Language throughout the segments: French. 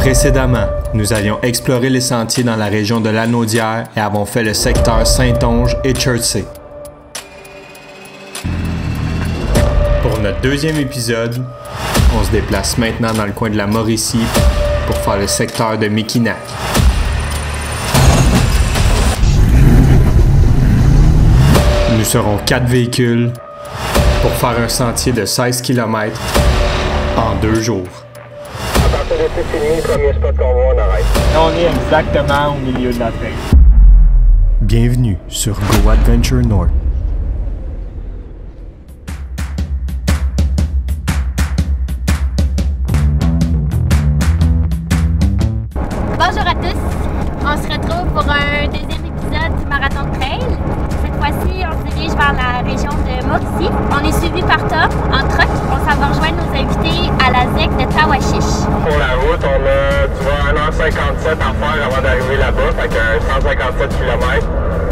Précédemment, nous avions exploré les sentiers dans la région de Lanaudière et avons fait le secteur Saint-Onge et Chertsey. Pour notre deuxième épisode, on se déplace maintenant dans le coin de la Mauricie pour faire le secteur de Mekinac. Nous serons 4 véhicules pour faire un sentier de 16 km en 2 jours. On est exactement au milieu de la trail. Bienvenue sur Go Adventure North. Bonjour à tous, on se retrouve pour un deuxième épisode du Marathon de Trail. Cette fois-ci, on se dirige vers la région de Mauricie. On est suivi par Tom en truck. On s'en va rejoindre nos invités à la ZEC de Tawachiche. Pour la route, on a tu vois, 1h57 à faire avant d'arriver là-bas, fait que 157 km.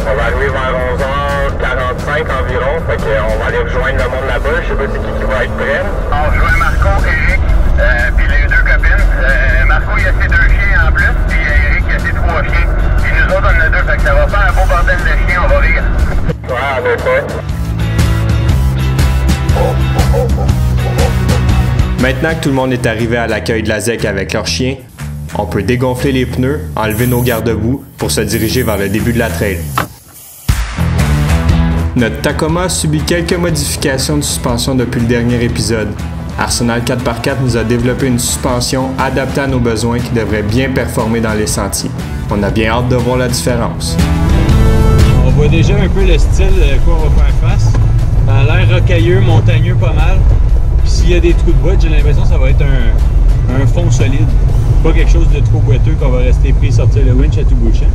On va arriver vers 11h45 environ, fait qu'on va aller rejoindre le monde là-bas. Je sais pas qui va être prêt. On rejoint Marco, Eric, puis les deux copines. Marco, il a ses 2 chiens en plus, puis Eric, il a ses 3 chiens. Puis nous autres, on en a 2, fait que ça va faire un beau bordel de chiens, on va rire. Ouais, on est fait. Maintenant que tout le monde est arrivé à l'accueil de la ZEC avec leurs chiens, on peut dégonfler les pneus, enlever nos garde-boue pour se diriger vers le début de la trail. Notre Tacoma a subi quelques modifications de suspension depuis le dernier épisode. Arsenal 4x4 nous a développé une suspension adaptée à nos besoins qui devrait bien performer dans les sentiers. On a bien hâte de voir la différence. On voit déjà un peu le style de quoi on va faire face. Ça a l'air rocailleux, montagneux pas mal. Puis s'il y a des trous de boîte, j'ai l'impression que ça va être un fond solide. Pas quelque chose de trop boiteux qu'on va rester pris sortir le winch à tout bout de champ.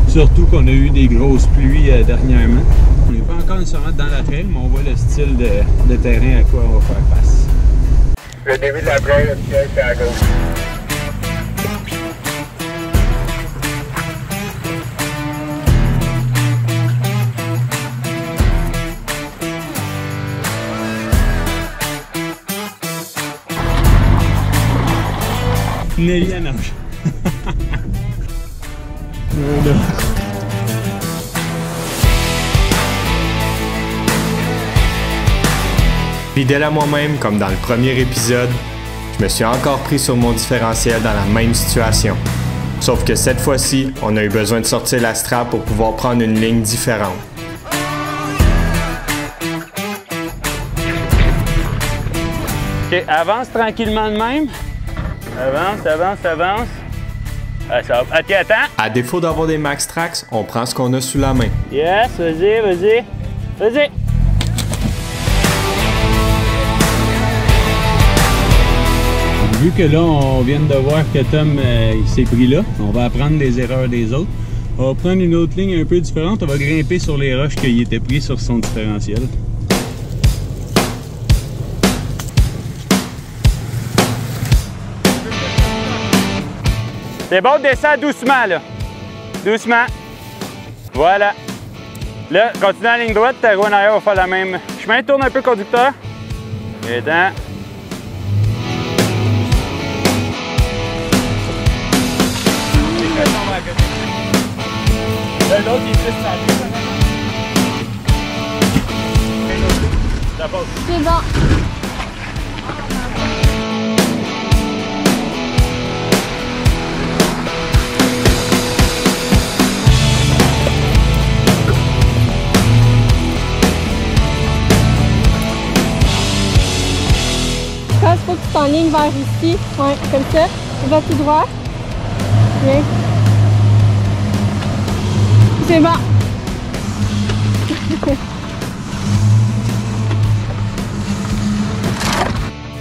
Surtout qu'on a eu des grosses pluies dernièrement. On n'est pas encore nécessairement dans la trail, mais on voit le style de terrain à quoi on va faire face. Le début de la trail, le ciel, c'est à gauche. Nelly à nage. Fidèle à moi-même, comme dans le premier épisode, je me suis encore pris sur mon différentiel dans la même situation. Sauf que cette fois-ci, on a eu besoin de sortir la strap pour pouvoir prendre une ligne différente. Ok, avance tranquillement de même. Avance, avance, avance. Ah, ça va. Ok, attends. À défaut d'avoir des Max Trax, on prend ce qu'on a sous la main. Yes, vas-y, vas-y. Vas-y. Vu que là, on vient de voir que Tom il s'est pris là, on va apprendre les erreurs des autres. On va prendre une autre ligne un peu différente. On va grimper sur les roches qu'il était pris sur son différentiel. C'est bon, descends doucement, là. Doucement. Voilà. Là, continue en ligne droite, ta roue en arrière va faire la même chemin. Tourne un peu, conducteur. Et dans. L'autre, il est juste C'est bon. Quand il faut que tu t'enlignes vers ici, ouais, comme ça, tu vas tout droit. Bien. C'est bon.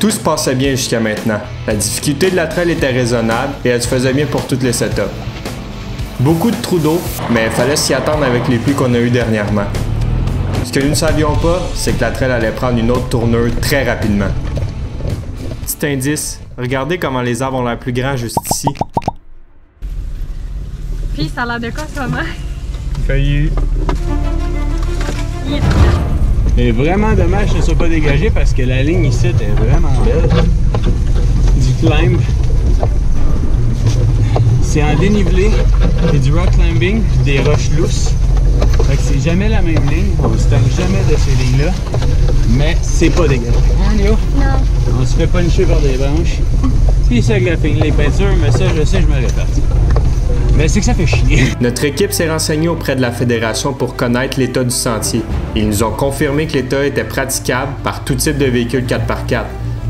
Tout se passait bien jusqu'à maintenant. La difficulté de la trail était raisonnable et elle se faisait bien pour toutes les setups. Beaucoup de trous d'eau, mais il fallait s'y attendre avec les pluies qu'on a eues dernièrement. Ce que nous ne savions pas, c'est que la trail allait prendre une autre tournure très rapidement. Petit indice, regardez comment les arbres ont l'air plus grands juste ici. Puis ça a l'air de quoi ce moment? Failli. C'est vraiment dommage que ça ne soit pas dégagé parce que la ligne ici est vraiment belle. Du climb. c'est en dénivelé, c'est du rock climbing, puis des roches lousses. Fait que c'est jamais la même ligne, on se tangue jamais de ces lignes-là, mais c'est pas dégueulasse. Hein, Léo? Non. On se fait puncher par des branches, puis ça graphine les peintures, mais ça, je sais, je me répète. Mais c'est que ça fait chier. Notre équipe s'est renseignée auprès de la Fédération pour connaître l'état du sentier. Ils nous ont confirmé que l'état était praticable par tout type de véhicule 4x4.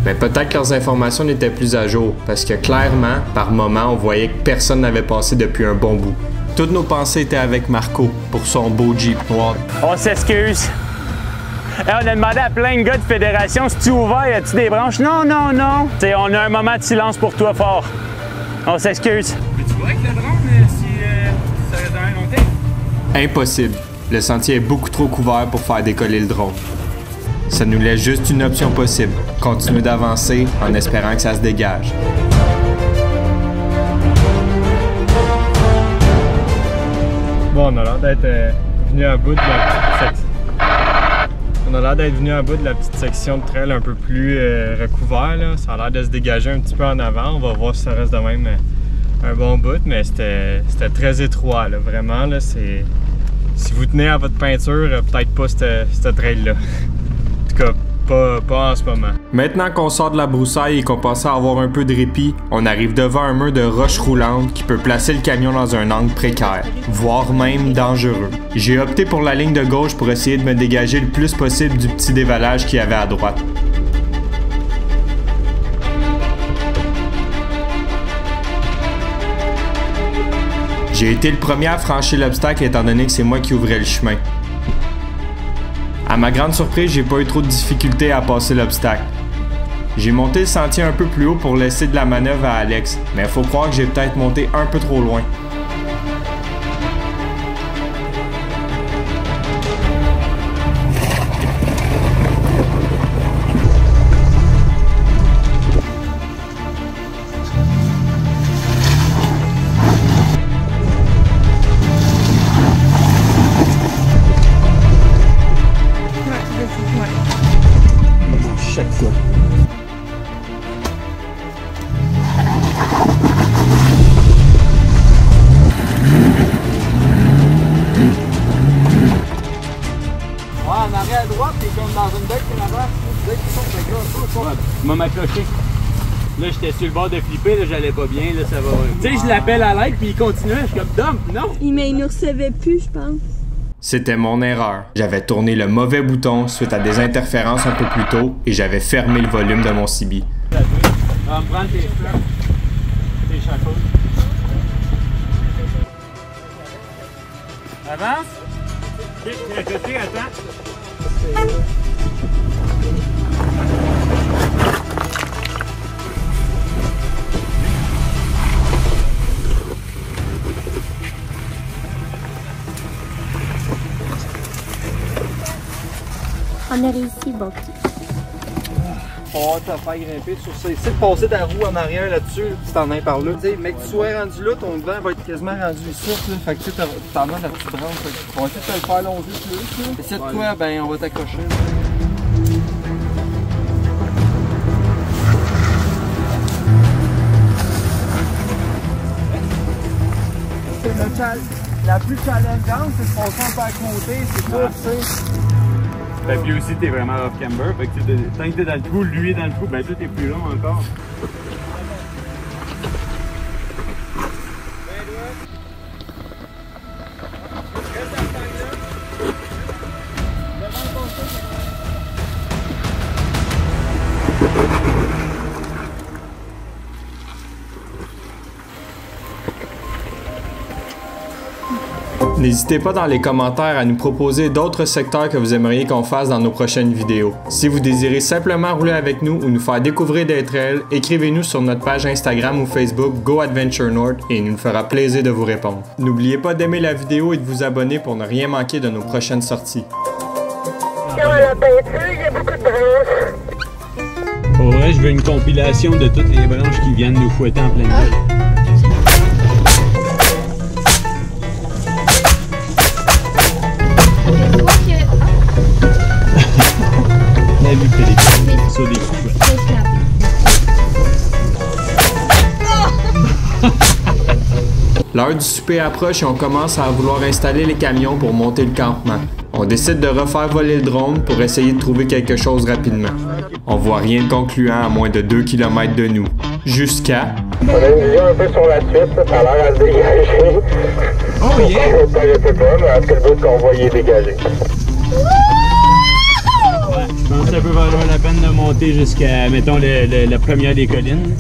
Mais peut-être que leurs informations n'étaient plus à jour, parce que clairement, par moment, on voyait que personne n'avait passé depuis un bon bout. Toutes nos pensées étaient avec Marco pour son beau Jeep noir. On s'excuse. Hey, on a demandé à plein de gars de fédération, c'est-tu ouvert, y a-tu des branches? Non, non, non. T'sais, on a un moment de silence pour toi fort. On s'excuse. Mais tu vois avec le drone si ça aurait rien monté? Impossible. Le sentier est beaucoup trop couvert pour faire décoller le drone. Ça nous laisse juste une option possible, continuer d'avancer en espérant que ça se dégage. Bon, on a l'air d'être venu à bout de la petite section. On a l'air d'être venu à bout de la petite section de trail un peu plus recouvert. Là. Ça a l'air de se dégager un petit peu en avant. On va voir si ça reste de même un bon bout, mais c'était très étroit. Là. Vraiment, là, si vous tenez à votre peinture, peut-être pas cette trail-là. En tout cas, pas en ce moment. Maintenant qu'on sort de la broussaille et qu'on passe à avoir un peu de répit, on arrive devant un mur de roches roulantes qui peut placer le camion dans un angle précaire, voire même dangereux. J'ai opté pour la ligne de gauche pour essayer de me dégager le plus possible du petit dévalage qu'il y avait à droite. J'ai été le premier à franchir l'obstacle étant donné que c'est moi qui ouvrais le chemin. À ma grande surprise, j'ai pas eu trop de difficultés à passer l'obstacle. J'ai monté le sentier un peu plus haut pour laisser de la manœuvre à Alex, mais il faut croire que j'ai peut-être monté un peu trop loin. Chaque fois. Ouais, en arrière à droite, t'es comme dans une deck qui avance. Dès que tu sautes, t'es là, Ouais, m'a m'accroché. Là, j'étais sur le bord de flipper, là, j'allais pas bien, là, ça va. Tu sais, je l'appelle à l'aide, puis il continuait, je suis comme dump, non! Mais il ne recevait plus, je pense. C'était mon erreur. J'avais tourné le mauvais bouton suite à des interférences un peu plus tôt et j'avais fermé le volume de mon CB. On va me prendre tes fleurs, tes chapeaux. Avance! Ok, à côté, attends. On a réussi, bon. On va te faire grimper sur ça. Essaye de passer ta roue en arrière là-dessus, tu t'en viens par là. Tu sais, mais que tu sois rendu là, ton devant va être quasiment rendu ici. Là. Fait que tu t'en as la petite branche. On va essayer de te le faire longer plus. Essaye de toi, ben on va t'accrocher. La plus challengeante, c'est de passer un peu à côté, c'est pas, tu sais. Puis aussi, t'es vraiment off-camber, fait que tant que t'es dans le trou, lui est dans le trou, ben toi t'es plus long encore. N'hésitez pas dans les commentaires à nous proposer d'autres secteurs que vous aimeriez qu'on fasse dans nos prochaines vidéos. Si vous désirez simplement rouler avec nous ou nous faire découvrir des trails, écrivez-nous sur notre page Instagram ou Facebook Go Adventure North et il nous fera plaisir de vous répondre. N'oubliez pas d'aimer la vidéo et de vous abonner pour ne rien manquer de nos prochaines sorties. Dans la peinture, il y a beaucoup de branches. Pour vrai, je veux une compilation de toutes les branches qui viennent nous fouetter en pleine gueule. La vue pellicule, sur des coups. L'heure du souper approche et on commence à vouloir installer les camions pour monter le campement. On décide de refaire voler le drone pour essayer de trouver quelque chose rapidement. On voit rien de concluant à moins de 2 km de nous. Jusqu'à... On a une vision un peu sur la suite, ça a l'air à se dégager. Oh yeah! Je sais pas, mais en tout cas, le bout qu'on voit, il est dégagé. Je pense que ça peut valoir la peine de monter jusqu'à, mettons, la première des collines.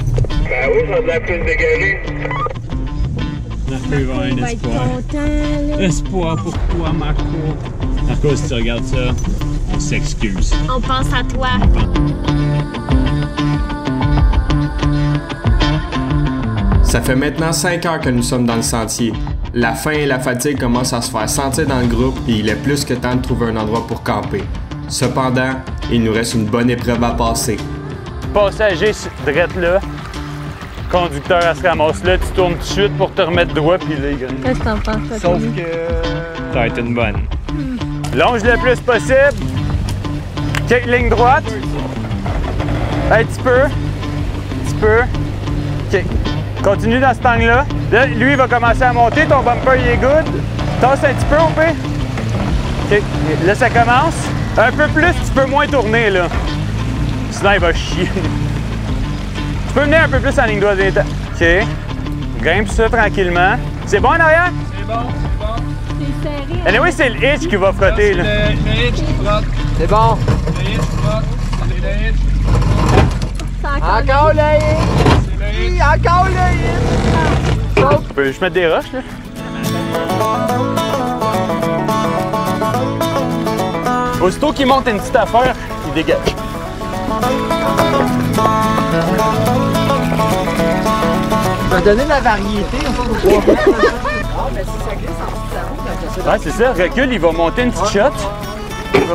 Ben oui, ça a l'air plus dégagé. Marco, il va avoir un espoir. Espoir pour toi, Marco. Marco, si tu regardes ça, on s'excuse. On pense à toi. Ça fait maintenant 5 heures que nous sommes dans le sentier. La faim et la fatigue commencent à se faire sentir dans le groupe et il est plus que temps de trouver un endroit pour camper. Cependant, il nous reste une bonne épreuve à passer. Passager drette là, conducteur à se ramasse là, tu tournes tout de suite pour te remettre droit puis là, il gagne. Qu'est-ce que t'en penses? Sauf que ça va être une bonne. Longe le plus possible. Quelques lignes droites. Un petit peu. OK. Continue dans cet angle-là. Là, lui, il va commencer à monter. Ton bumper, il est good. Tasse un petit peu, au pire. OK. Là, ça commence. Un peu plus, tu peux moins tourner, là. Sinon, il va chier. Tu peux venir un peu plus en ligne droite. OK. Grimpe ça tranquillement. C'est bon en arrière? C'est bon. C'est serré. Anyway, c'est le hitch qui va frotter, là. Le hitch qui frotte. C'est bon. Le hitch qui frotte. C'est le hitch. C'est Encore le hit. C'est le hitch. Encore le hit. Tu peux juste mettre des roches, là. Aussitôt qu'il monte une petite affaire, il dégage. Ça va donner de la variété. Ouais, c'est ça. Recule, il va monter une petite shot. Il va...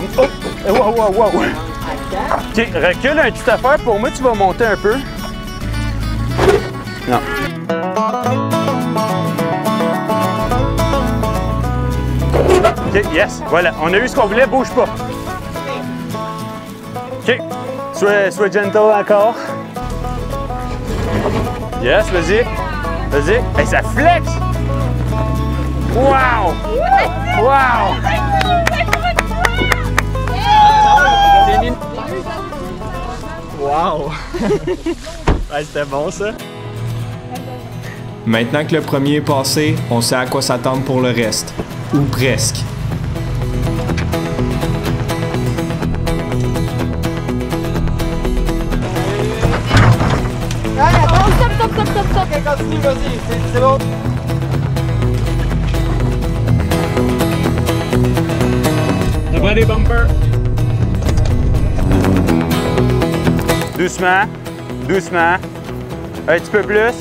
Oh! Wow! OK, recule une petite affaire. Pour moi, tu vas monter un peu. Non. OK, yes. Voilà, on a eu ce qu'on voulait. Bouge pas. OK. Sois gentle encore. Yes, vas-y. Vas-y. Hey, ça flex! Wow! Wow! Wow. Ouais, c'était bon ça. Maintenant que le premier est passé, on sait à quoi s'attendre pour le reste. Ou presque. Stop. Continue, vas-y. C'est bon. Ça prend des bumpers. Doucement. Un petit peu plus.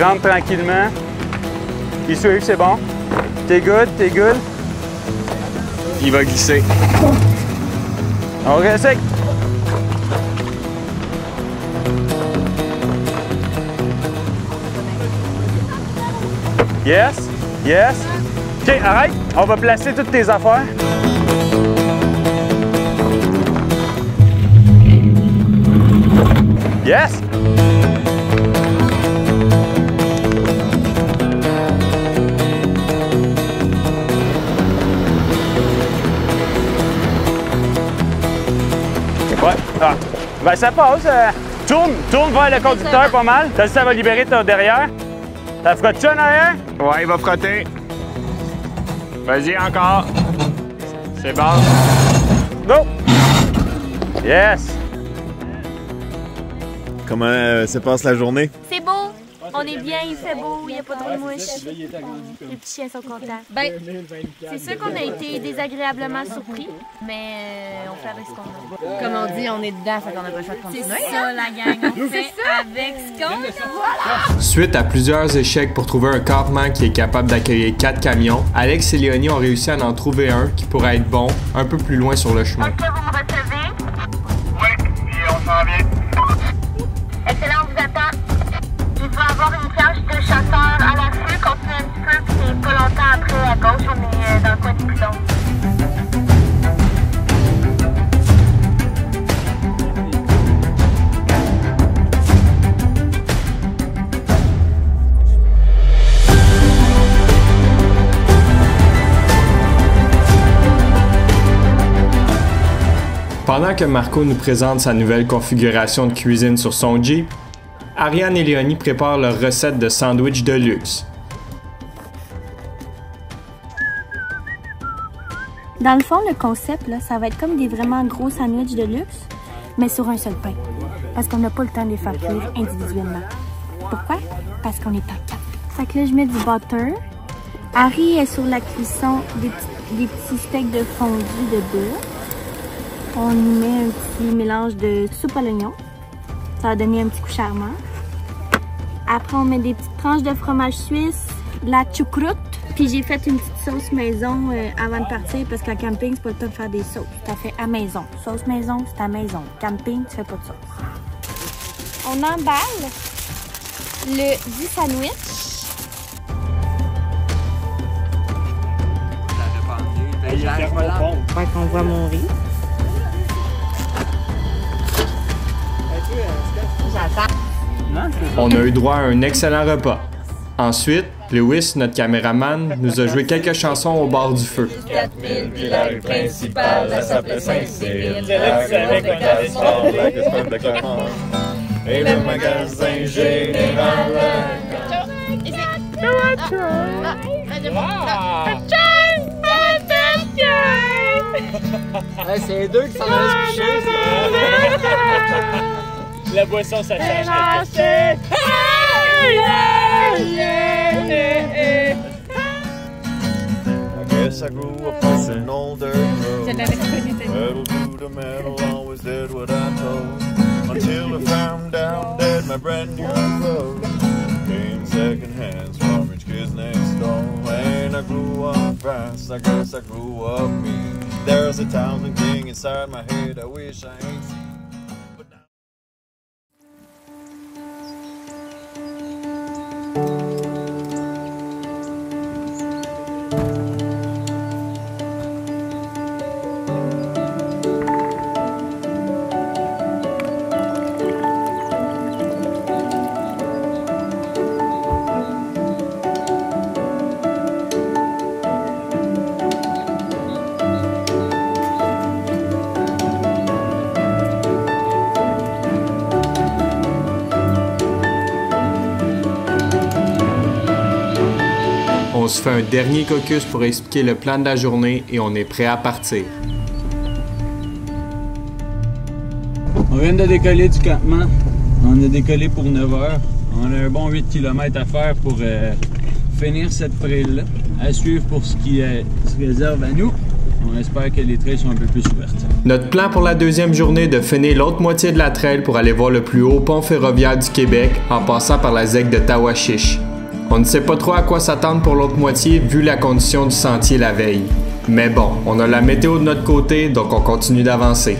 Rentre tranquillement. Il suit, c'est bon. T'es good. Il va glisser. On reste sec. Yes. OK, arrête. On va placer toutes tes affaires. Yes! Ouais. Ah. Ben ça passe. Tourne vers le conducteur pas mal. Ça va libérer ton derrière. Ça frotte-tu en arrière? Ouais, il va frotter. Vas-y encore. C'est bon. Go! Yes! Comment se passe la journée? C'est beau. On est bien, il fait beau, il n'y a pas trop de mouches. Les petits chiens sont contents. Ben, c'est sûr qu'on a été désagréablement surpris, mais on fait avec ce qu'on a. Comme on dit, on est dedans, fait qu'on n'a pas le choix de continuer. C'est ça, la gang. On fait avec ce qu'on a. Suite à plusieurs échecs pour trouver un campement qui est capable d'accueillir 4 camions, Alex et Léonie ont réussi à en trouver un qui pourrait être bon un peu plus loin sur le chemin. Est-ce que vous me recevez? Oui, puis on s'en vient. Excellent, on vous attend. Il va y avoir une cache de chasseurs à l'affût. Continuez un petit peu, puis c'est pas longtemps après, à gauche, on est dans le coin du pilon. Pendant que Marco nous présente sa nouvelle configuration de cuisine sur son Jeep, Ariane et Léonie préparent leur recette de sandwich de luxe. Dans le fond, le concept, là, ça va être comme des vraiment gros sandwichs de luxe, mais sur un seul pain. Parce qu'on n'a pas le temps de les faire cuire individuellement. Pourquoi? Parce qu'on est en 4. Fait que là, je mets du butter. Harry est sur la cuisson des petits steaks de fondu de bœuf. On y met un petit mélange de soupe à l'oignon. Ça va donner un petit coup charmant. Après, on met des petites tranches de fromage suisse, de la choucroute. Puis j'ai fait une petite sauce maison avant de partir parce qu'en camping, c'est pas le temps de faire des sauces. Tu fait à maison. Sauce maison, c'est à maison. Camping, tu fais pas de sauce. On emballe du sandwich. Fait qu'on voit mon riz. On a eu droit à un excellent repas. Ensuite, Lewis, notre caméraman, nous a joué quelques chansons au bord du feu. 4000, puis la rue principale, elle s'appelait Saint-Cyril. Et le magasin général. C'est les deux qui s'en allaient se coucher. La boisson, ça change. I guess I grew up on an old dirt road. Metal to the metal, always did what I told. Until I found out that my brand new clothes came second hands from rich kids next door. And I grew up fast, I guess I grew up mean. There's a thousand things inside my head I wish I ain't seen. On se fait un dernier caucus pour expliquer le plan de la journée et on est prêt à partir. On vient de décoller du campement. On a décollé pour 9 heures. On a un bon 8 km à faire pour finir cette trail-là. À suivre pour ce qui se réserve à nous. On espère que les trails sont un peu plus ouvertes. Notre plan pour la deuxième journée est de finir l'autre moitié de la trail pour aller voir le plus haut pont ferroviaire du Québec en passant par la ZEC de Tawachiche. On ne sait pas trop à quoi s'attendre pour l'autre moitié vu la condition du sentier la veille. Mais bon, on a la météo de notre côté, donc on continue d'avancer.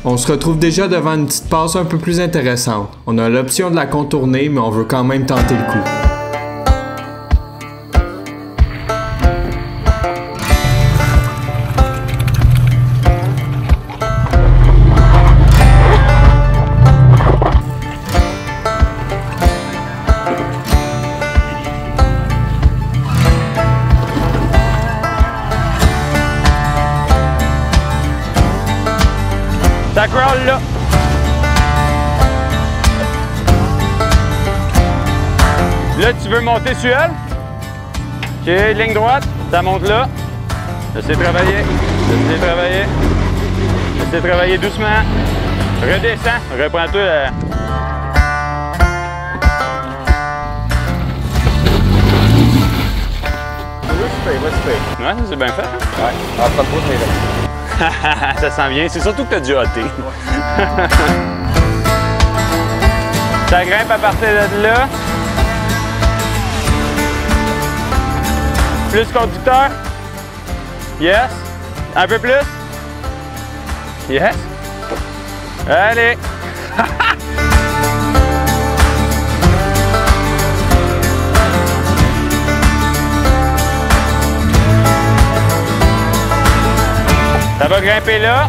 On se retrouve déjà devant une petite passe un peu plus intéressante. On a l'option de la contourner, mais on veut quand même tenter le coup. Ça crawl là. Là, tu veux monter sur elle? OK, ligne droite, ça monte là. Laissez travailler, laissez travailler. Laissez travailler doucement. Redescends, reprends-toi la... Ouais, c'est bien fait. Hein? Ouais, en 30 pouces, mais là. Ça sent bien, c'est surtout que tu as du hoté. Ça grimpe à partir de là. Plus conducteur. Yes. Un peu plus. Yes. Allez! Ça va grimper là.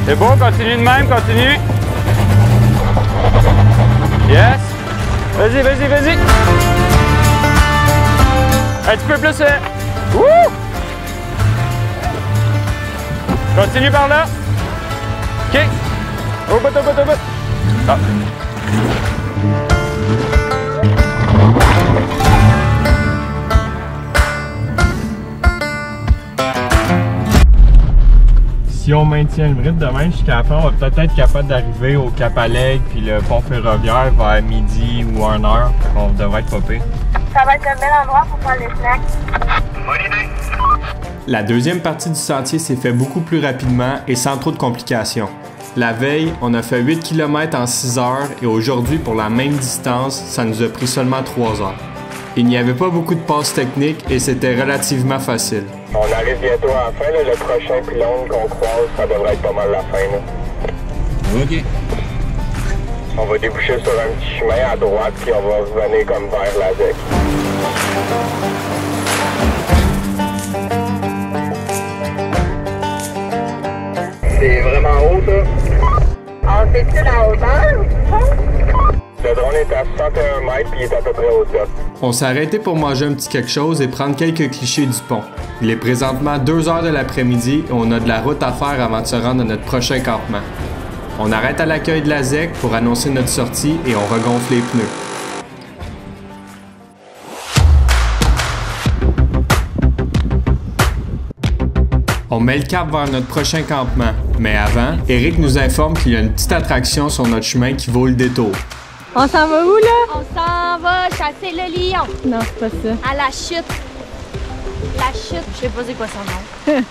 C'est beau, continue de même, continue. Yes! Vas-y, vas-y, vas-y! Un petit peu plus. Wouh! Continue par là. OK. Au bout, au bout, au bout. Ah. Si on maintient le rythme demain jusqu'à la fin, on va peut-être être capable d'arriver au Cap-Alègre puis le pont ferroviaire vers midi ou 1h. On devrait être popé. Ça va être un bel endroit pour faire les snacks. Bonne idée. La deuxième partie du sentier s'est fait beaucoup plus rapidement et sans trop de complications. La veille, on a fait 8 km en 6 heures et aujourd'hui, pour la même distance, ça nous a pris seulement 3 heures. Il n'y avait pas beaucoup de passes techniques et c'était relativement facile. On arrive bientôt à la fin, là. Le prochain pylône qu'on croise, ça devrait être pas mal la fin. Là. OK. On va déboucher sur un petit chemin à droite, puis on va revenir comme vers la ZEC. C'est vraiment haut, ça. On fait-tu la hauteur? Le drone est à 61 mètres, puis il est à peu près au top. On s'est arrêté pour manger un petit quelque chose et prendre quelques clichés du pont. Il est présentement 2 heures de l'après-midi et on a de la route à faire avant de se rendre à notre prochain campement. On arrête à l'accueil de la ZEC pour annoncer notre sortie et on regonfle les pneus. On met le cap vers notre prochain campement, mais avant, Eric nous informe qu'il y a une petite attraction sur notre chemin qui vaut le détour. On s'en va où, là? On s'en va chasser le lion. Non, c'est pas ça. À la chute. La chute, je sais pas c'est quoi son nom.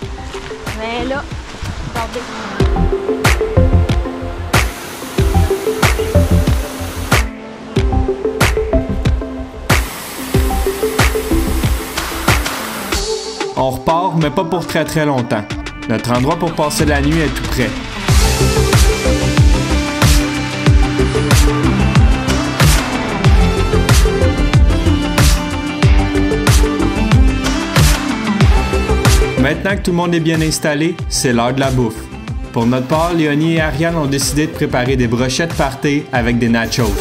Mais là, regardez. On repart, mais pas pour très très longtemps. Notre endroit pour passer la nuit est tout près. Maintenant que tout le monde est bien installé, c'est l'heure de la bouffe. Pour notre part, Léonie et Ariane ont décidé de préparer des brochettes party avec des nachos.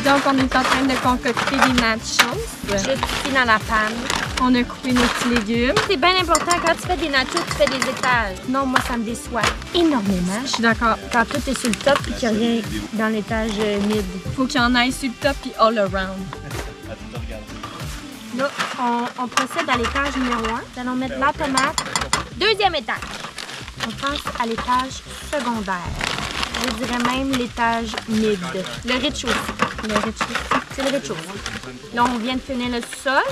Donc, on est en train de concocter des nachos. Juste ici dans la panne. On a coupé nos petits légumes. C'est bien important, quand tu fais des nachos, tu fais des étages. Non, moi, ça me déçoit énormément. Je suis d'accord. Quand tout est sur le top et qu'il n'y a rien dans l'étage mid. Faut qu'il y en aille sur le top et all around. Là, on procède à l'étage numéro 1. Nous allons mettre la tomate. Deuxième étage. On passe à l'étage secondaire. Je dirais même l'étage mid. Le rez-de-chaussée. Le rez-de-chaussée. C'est le rez-de-chaussée. Là, on vient de finir le sol.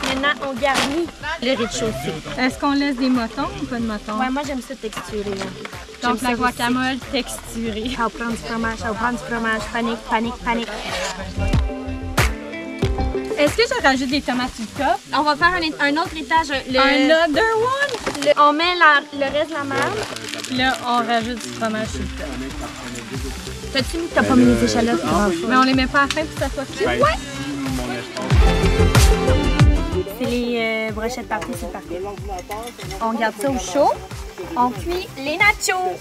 Maintenant, on garnit le rez-de-chaussée. Est-ce qu'on laisse des motons ou pas de motons? Ouais, moi, j'aime ça texturé. Là. Donc, la guacamole texturée. Ça va prendre du fromage, ça va prendre du fromage. Panique, panique, panique. Est-ce que je rajoute des tomates sur le top? On va faire un autre étage. Another one? On met le reste de la marde. Là, on rajoute du fromage sur le top. T'as-tu mis que t'as pas mis les échalotes? Mais on les met pas à la fin pour que ça soit cuit? Ouais! C'est les brochettes parties, c'est parfait. On garde ça au chaud. On cuit les nachos.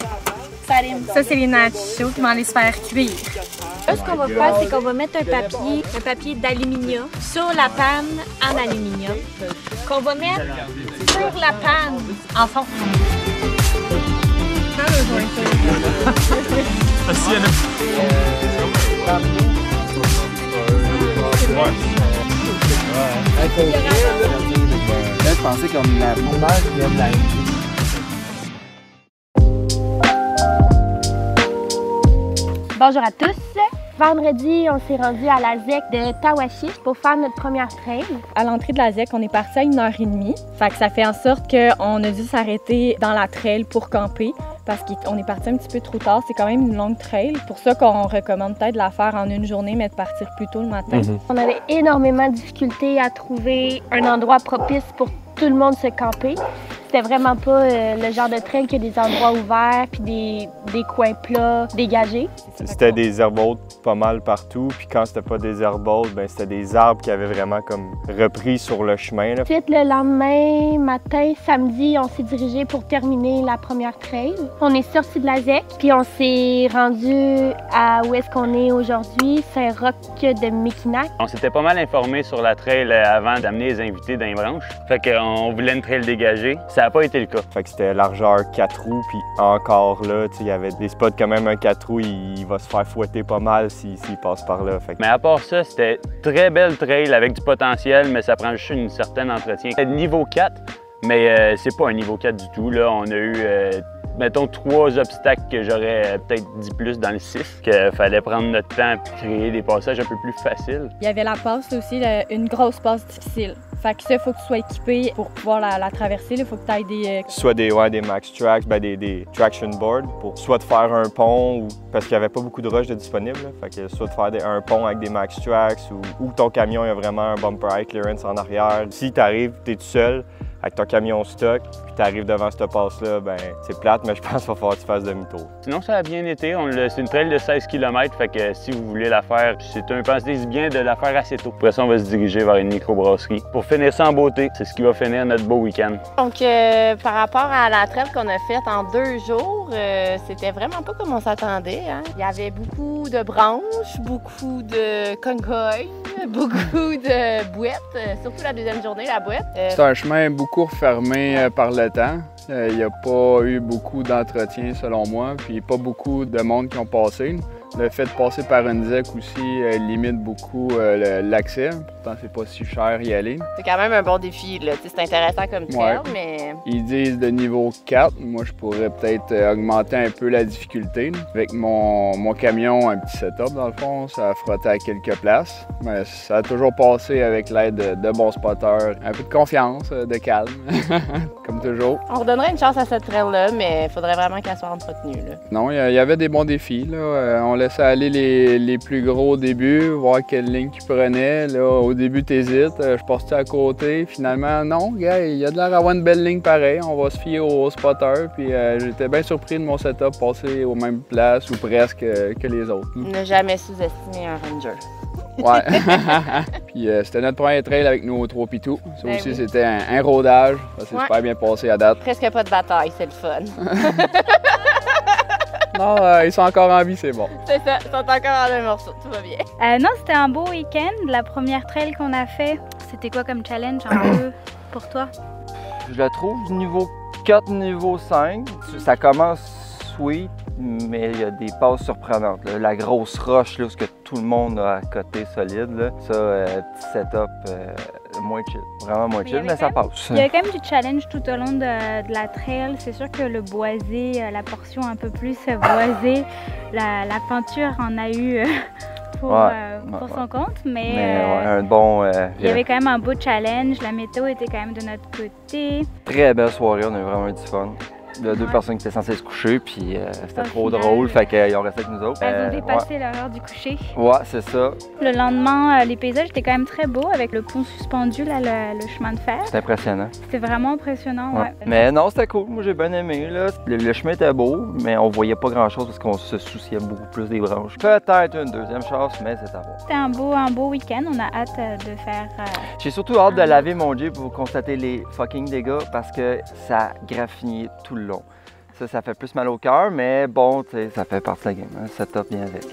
Ça, c'est les nachos qui vont aller se faire cuire. Là, ce qu'on va faire, c'est qu'on va mettre un papier d'aluminium sur la panne en aluminium qu'on va mettre sur la panne en fond. Là, je pensais comme la bombarde qui vient de la... Bonjour à tous! Vendredi, on s'est rendu à la ZEC de Tawashi pour faire notre première trail. À l'entrée de la ZEC, on est parti à 1h30. Fait que ça fait en sorte qu'on a dû s'arrêter dans la trail pour camper parce qu'on est parti un petit peu trop tard. C'est quand même une longue trail. Pour ça qu'on recommande peut-être de la faire en une journée, mais de partir plus tôt le matin. On avait énormément de difficultés à trouver un endroit propice pour tout le monde se camper. C'était vraiment pas le genre de trail qui a des endroits ouverts puis des coins plats dégagés. C'était des herbautes pas mal partout, puis quand c'était pas des herbautes, ben c'était des arbres qui avaient vraiment comme repris sur le chemin. Là. Ensuite, le lendemain matin, samedi, on s'est dirigé pour terminer la première trail. On est sorti de la ZEC, puis on s'est rendu à où est-ce qu'on est aujourd'hui, Saint-Roch de Mekinac. On s'était pas mal informé sur la trail avant d'amener les invités dans les branches. Fait qu'on voulait une trail dégagée. Ça n'a pas été le cas. Fait que c'était largeur 4 roues, puis encore là, il y avait des spots quand même, un 4 roues, il va se faire fouetter pas mal s'il passe par là. Fait que... Mais à part ça, c'était très belle trail avec du potentiel, mais ça prend juste une certaine entretien. C'était niveau 4, mais c'est pas un niveau 4 du tout. Là. On a eu, mettons, 3 obstacles que j'aurais peut-être dit plus dans le 6, qu'il fallait prendre notre temps et créer des passages un peu plus faciles. Il y avait la passe aussi, une grosse passe difficile. Fait que ça, il faut que tu sois équipé pour pouvoir la traverser. Il faut que tu ailles des... Soit des max tracks, ben des traction boards pour soit de faire un pont, ou parce qu'il n'y avait pas beaucoup de roches de disponibles. Là. Fait que soit de faire un pont avec des max tracks ou ton camion, il y a vraiment un bumper high clearance en arrière. Si tu arrives, tu es tout seul avec ton camion stock, puis tu arrives devant cette passe-là, ben c'est plate, mais je pense qu'il va falloir que tu fasses demi-tour. Sinon, ça a bien été. C'est une trail de 16 km, fait que si vous voulez la faire, pensez bien de la faire assez tôt. Après ça, on va se diriger vers une microbrasserie. Pour finir ça en beauté, c'est ce qui va finir notre beau week-end. Donc, par rapport à la trail qu'on a faite en 2 jours, c'était vraiment pas comme on s'attendait. Hein? Il y avait beaucoup de branches, beaucoup de concoys, beaucoup de bouettes, surtout la deuxième journée, la bouette. C'est un chemin beaucoup refermé par le temps. Il n'y a pas eu beaucoup d'entretien selon moi, puis pas beaucoup de monde qui ont passé. Le fait de passer par une ZEC aussi limite beaucoup l'accès. Pourtant, c'est pas si cher y aller. C'est quand même un bon défi. C'est intéressant comme trail, mais... Ils disent de niveau 4. Moi, je pourrais peut-être augmenter un peu la difficulté. Avec mon camion, un petit setup dans le fond, ça a frotté à quelques places. Mais ça a toujours passé avec l'aide de bons spotters. Un peu de confiance, de calme, comme toujours. On redonnerait une chance à cette trail-là, mais il faudrait vraiment qu'elle soit entretenue. Là. Non, il y avait des bons défis. Là. On laissait aller les plus gros au début, voir quelle ligne qu'ils prenaient. Là, au début, t'hésites. Je passe-tu à côté? Finalement, non, gars, il y a de l'air d'avoir une belle ligne pareil. On va se fier au spotter. Puis j'étais bien surpris de mon setup passer aux mêmes places ou presque que les autres. Ne jamais sous-estimer un ranger. Ouais. Puis c'était notre premier trail avec nos 3 pitous. Ça Ben aussi, oui. c'était un rodage. Ça s'est super bien passé à date. Presque pas de bataille, c'est le fun. Non, ils sont encore en vie, c'est bon. C'est ça, ils sont encore en un morceau, tout va bien. Non, c'était un beau week-end. La première trail qu'on a fait, c'était quoi comme challenge un peu pour toi? Je la trouve niveau 4, niveau 5. Ça commence sweet, mais il y a des passes surprenantes. Là. La grosse roche, là, ce que tout le monde a à côté solide, là. Ça, petit setup, moins chill. Vraiment moins chill, mais ça passe. Il y a quand même du challenge tout au long de la trail. C'est sûr que le boisé, la portion un peu plus boisée, la peinture en a eu pour son compte, mais un bon... il y avait quand même un beau challenge. La météo était quand même de notre côté. Très belle soirée, on a eu vraiment eu du fun. Il y a 2 personnes qui étaient censées se coucher, puis c'était trop drôle, fait qu'ils ont resté avec nous autres. Elles ont dépassé l'heure du coucher. Ouais, c'est ça. Le lendemain, les paysages étaient quand même très beaux avec le pont suspendu, là, le chemin de fer. C'était impressionnant. C'était vraiment impressionnant, ouais. Mais non, c'était cool. Moi, j'ai bien aimé. Là. Le chemin était beau, mais on voyait pas grand-chose parce qu'on se souciait beaucoup plus des branches. Peut-être une deuxième chance, mais c'est à voir. C'était un beau week-end. On a hâte de faire... J'ai surtout hâte de laver mon Jeep pour constater les fucking dégâts parce que ça graffinait tout le long. Ça fait plus mal au cœur, mais bon, ça fait partie de la game. Hein. Setup bien avec.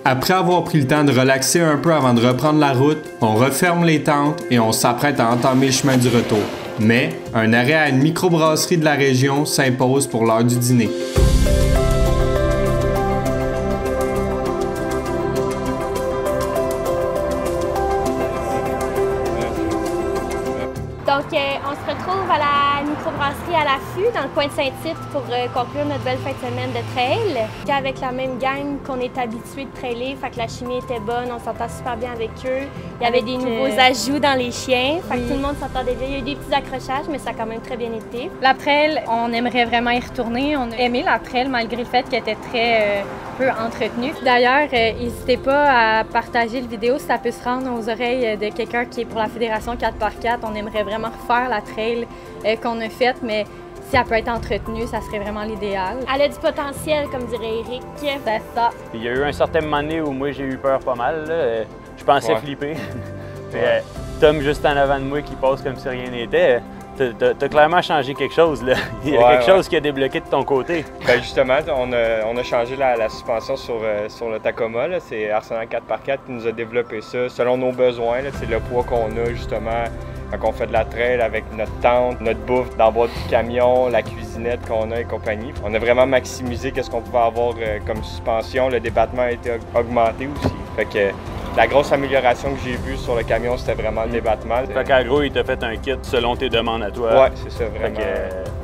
Après avoir pris le temps de relaxer un peu avant de reprendre la route, on referme les tentes et on s'apprête à entamer le chemin du retour. Mais un arrêt à une microbrasserie de la région s'impose pour l'heure du dîner. Donc, on se retrouve à la microbrasserie à l'affût, dans le coin de Saint-Tite, pour conclure notre belle fin de semaine de trail. Avec la même gang qu'on est habitué de trailer, fait que la chimie était bonne, on s'entend super bien avec eux. Il y avait des nouveaux ajouts dans les chiens, fait que tout le monde s'entendait bien. Il y a eu des petits accrochages, mais ça a quand même très bien été. La trail, on aimerait vraiment y retourner. On a aimé la trail malgré le fait qu'elle était très peu entretenue. D'ailleurs, n'hésitez pas à partager le vidéo si ça peut se rendre aux oreilles de quelqu'un qui est pour la Fédération 4x4. On aimerait vraiment refaire la trail qu'on a faite, mais si elle peut être entretenue, ça serait vraiment l'idéal. Elle a du potentiel, comme dirait Eric. C'est ça. Il y a eu un certain moment donné où moi j'ai eu peur pas mal. Là. Je pensais flipper. Tom juste en avant de moi qui passe comme si rien n'était. T'as clairement changé quelque chose, là. Il y a quelque chose qui a débloqué de ton côté. Ben justement, on a changé la suspension sur le Tacoma. C'est Arsenal 4x4 qui nous a développé ça selon nos besoins. C'est le poids qu'on a justement quand on fait de la trail avec notre tente, notre bouffe dans le bas du camion, la cuisinette qu'on a et compagnie. On a vraiment maximisé ce qu'on pouvait avoir comme suspension. Le débattement a été augmenté aussi. Fait que, la grosse amélioration que j'ai vue sur le camion, c'était vraiment le débattement. Fait qu'en gros, il t'a fait un kit selon tes demandes à toi. Ouais, c'est ça, vraiment.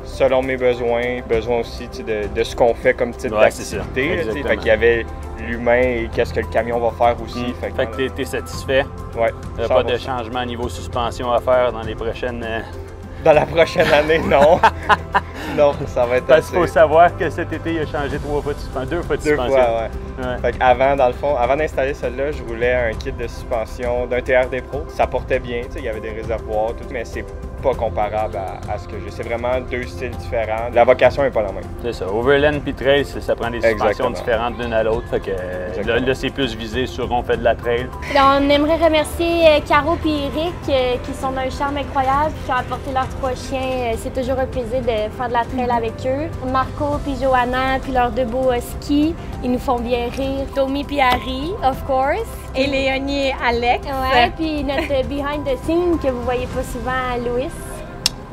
Selon mes besoins aussi de ce qu'on fait comme type d'activité. Fait qu'il y avait l'humain et qu'est-ce que le camion va faire aussi. Fait que t'es satisfait? Ouais. T'as pas de changement niveau suspension à faire dans les prochaines... Dans la prochaine année, non. Non, ça va être parce qu'il faut savoir que cet été, il a changé 2 fois de suspension. 2 fois, ouais. Fait qu'avant, dans le fond, avant d'installer celle-là, je roulais un kit de suspension d'un TRD Pro. Ça portait bien, il y avait des réservoirs, tout, mais c'est pas comparable à ce que j'ai. C'est vraiment 2 styles différents. La vocation n'est pas la même. C'est ça. Overland puis trail, ça prend des suspensions différentes l'une à l'autre. Fait que là, c'est plus visé sur on fait de la trail. On aimerait remercier Caro et Eric qui sont d'un charme incroyable et qui ont apporté leurs 3 chiens. C'est toujours un plaisir de faire de la trail avec eux. Marco puis Johanna puis leurs 2 beaux skis, ils nous font bien rire. Tommy puis Harry, of course. Et Léonie et Alex. Ouais, puis notre behind the scene que vous voyez pas souvent, Louis,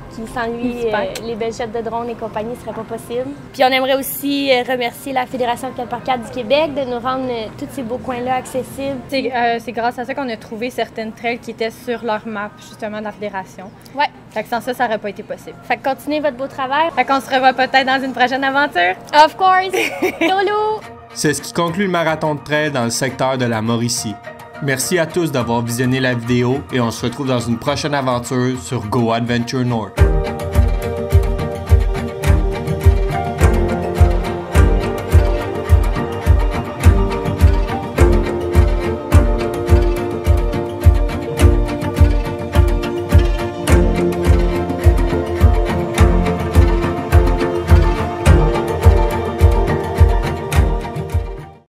qui sans lui, les belles shots de drone et compagnie ne seraient pas possibles. Puis on aimerait aussi remercier la Fédération 4x4 du Québec de nous rendre tous ces beaux coins-là accessibles. C'est grâce à ça qu'on a trouvé certaines trails qui étaient sur leur map, justement, de la Fédération. Ouais. Fait que sans ça, ça n'aurait pas été possible. Fait que continuez votre beau travail. Fait qu'on se revoit peut-être dans une prochaine aventure. Of course! Lolo! C'est ce qui conclut le marathon de trail dans le secteur de la Mauricie. Merci à tous d'avoir visionné la vidéo et on se retrouve dans une prochaine aventure sur Go Adventure North.